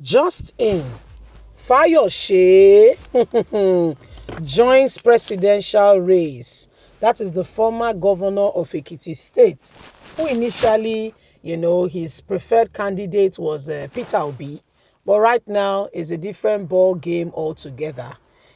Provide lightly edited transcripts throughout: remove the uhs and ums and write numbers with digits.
Just in, Fayose joins presidential race. That is the former governor of Ekiti State, who initially, his preferred candidate was Peter Obi, but right now is a different ball game altogether.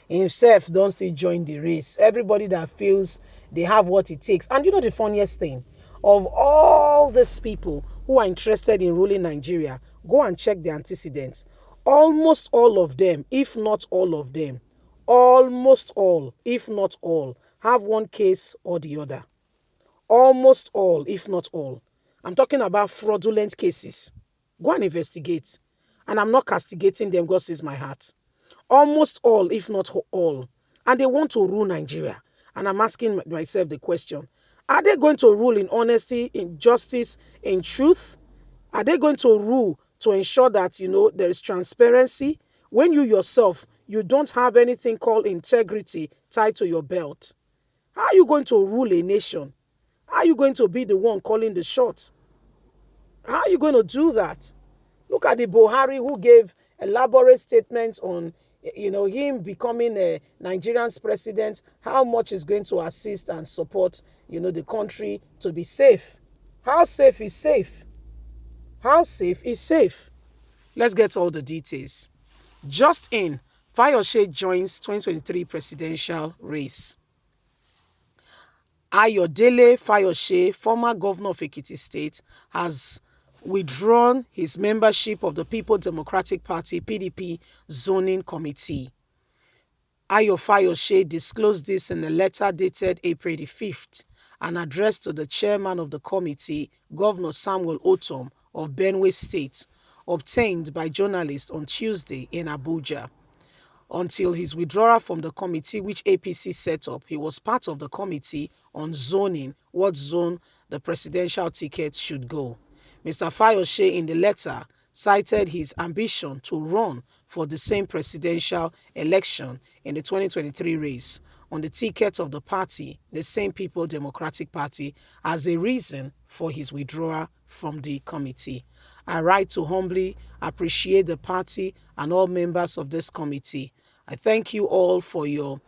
Himself don't still join the race. Everybody that feels they have what it takes. And you know the funniest thing? Of all these people who are interested in ruling Nigeria, go and check the antecedents. Almost all of them, if not all of them, almost all, if not all, have one case or the other. Almost all, if not all. I'm talking about fraudulent cases. Go and investigate. And I'm not castigating them, God says my heart. Almost all, if not all. And they want to rule Nigeria. And I'm asking myself the question, are they going to rule in honesty, in justice, in truth? Are they going to rule to ensure that, there is transparency? When you yourself, you don't have anything called integrity tied to your belt. How are you going to rule a nation? How are you going to be the one calling the shots? How are you going to do that? Look at the Buhari who gave elaborate statements on, him becoming a Nigerian's president, how much is going to assist and support, the country to be safe. How safe is safe? How safe is safe? Let's get all the details. Just in, Fayose joins 2023 presidential race. Ayodele Fayose, former governor of Ekiti State, has withdrawn his membership of the People Democratic Party (PDP) zoning committee. Ayo Fayose disclosed this in a letter dated April the 5th and addressed to the chairman of the committee, Governor Samuel Otom of Benue State, obtained by journalists on Tuesday in Abuja. Until his withdrawal from the committee which APC set up, he was part of the committee on zoning, what zone the presidential ticket should go. Mr. Fayose in the letter cited his ambition to run for the same presidential election in the 2023 race on the ticket of the party, the same People Democratic Party, as a reason for his withdrawal from the committee. I write to humbly appreciate the party and all members of this committee. I thank you all for your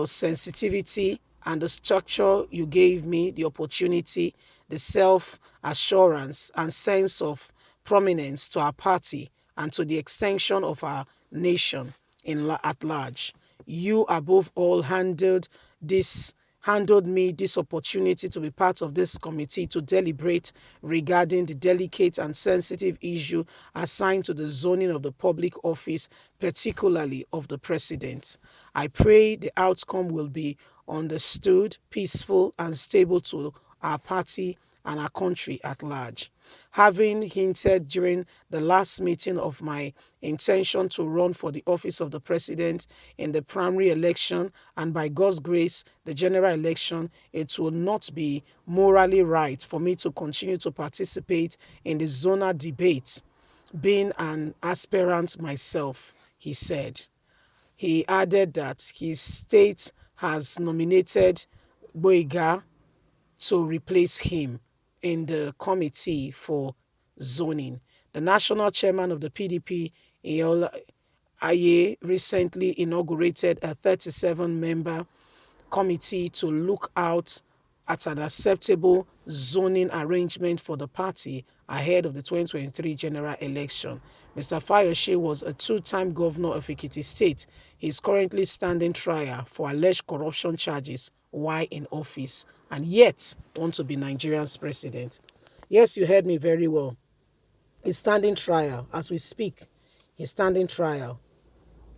sensitivity and the structure you gave me, the opportunity, the self-assurance and sense of prominence to our party and to the extension of our nation at large. You above all handled me this opportunity to be part of this committee to deliberate regarding the delicate and sensitive issue assigned to the zoning of the public office, particularly of the president. I pray the outcome will be understood, peaceful, and stable to our party and our country at large. Having hinted during the last meeting of my intention to run for the office of the president in the primary election and by God's grace, the general election, it will not be morally right for me to continue to participate in the zonal debate, being an aspirant myself, he said. He added that his state has nominated Boiga to replace him in the committee for zoning. The national chairman of the PDP, Aye, recently inaugurated a 37-member committee to look out at an acceptable zoning arrangement for the party ahead of the 2023 general election. Mr. Fayose was a two-time governor of Ekiti State. He is currently standing trial for alleged corruption charges while in office and yet want to be Nigeria's president. Yes, you heard me very well. He's standing trial as we speak. He's standing trial.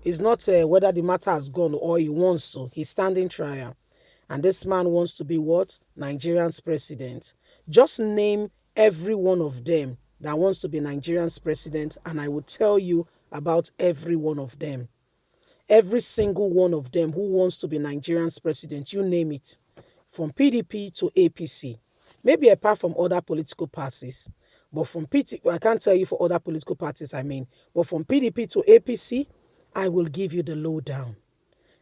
It's not whether the matter has gone or he wants to. He's standing trial. And this man wants to be what? Nigerian's president. Just name every one of them that wants to be Nigerian's president, and I will tell you about every one of them. Every single one of them who wants to be Nigerian's president, you name it. From PDP to APC. Maybe apart from other political parties. But from I can't tell you for other political parties, But from PDP to APC, I will give you the lowdown.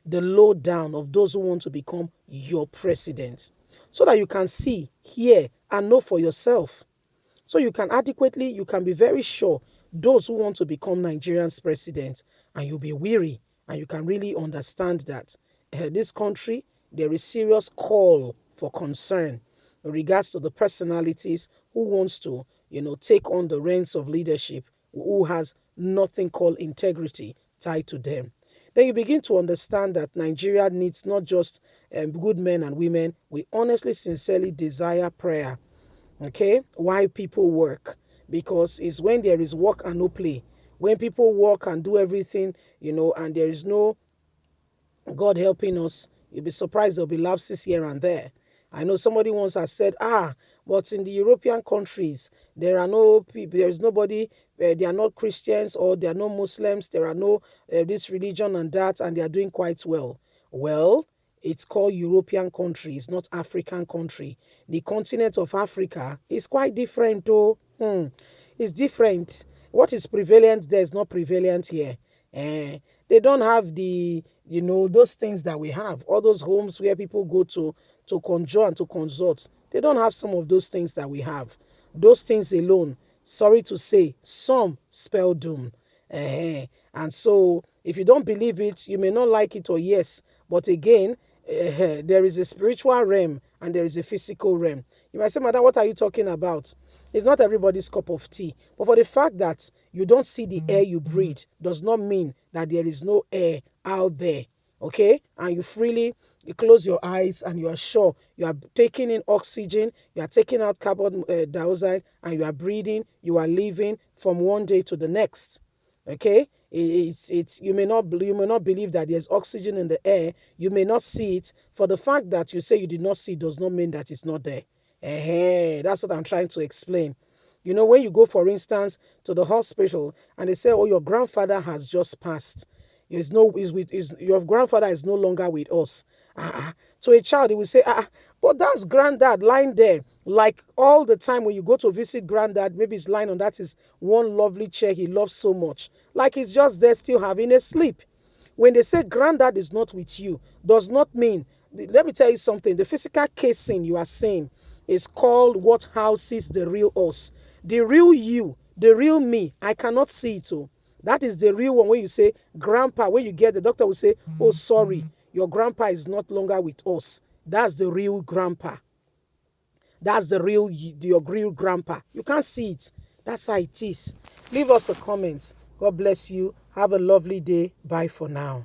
The lowdown of those who want to become your president. So that you can see, hear, and know for yourself. So you can be very sure those who want to become Nigerian's president, and you'll be weary, and you can really understand that this country, there is serious call for concern in regards to the personalities who wants to, take on the reins of leadership, who has nothing called integrity tied to them. Then you begin to understand that Nigeria needs not just good men and women. We honestly, sincerely desire prayer. Okay, why people work? Because it's when there is work and no play. When people work and do everything, and there is no God helping us, you'll be surprised there'll be lapses here and there. I know somebody once has said, but in the European countries, there are no people, there is nobody, they are not Christians or they are no Muslims, there are no this religion and that, and they are doing quite well. Well, it's called European countries, not African country. The continent of Africa is quite different, though. It's different. What is prevalent there is not prevalent here. They don't have the, those things that we have. All those homes where people go to conjure and to consult. They don't have some of those things that we have. Those things alone, sorry to say, some spell doom. And so, if you don't believe it, you may not like it or yes. But again, there is a spiritual realm and there is a physical realm. You might say, Madam, what are you talking about? It's not everybody's cup of tea. But for the fact that you don't see the air you breathe does not mean that there is no air out there. Okay? And you close your eyes and you are sure you are taking in oxygen, you are taking out carbon dioxide, and you are breathing, you are living from one day to the next. Okay, it's you may not believe that there's oxygen in the air. You may not see it. For the fact that you say you did not see does not mean that it's not there. That's what I'm trying to explain. When you go, for instance, to the hospital and they say, oh, your grandfather has just passed. Your grandfather is no longer with us. To a child, he will say, but that's granddad lying there. Like all the time when you go to visit granddad, maybe he's lying on that is one lovely chair he loves so much. Like he's just there still having a sleep. When they say granddad is not with you, does not mean, let me tell you something, the physical casing you are saying is called what houses the real us. The real you, the real me, I cannot see it. Oh. That is the real one. When you say grandpa, when you get the doctor will say, oh, sorry, your grandpa is not longer with us. That's the real grandpa. That's your real grandpa. You can't see it. That's how it is. Leave us a comment. God bless you. Have a lovely day. Bye for now.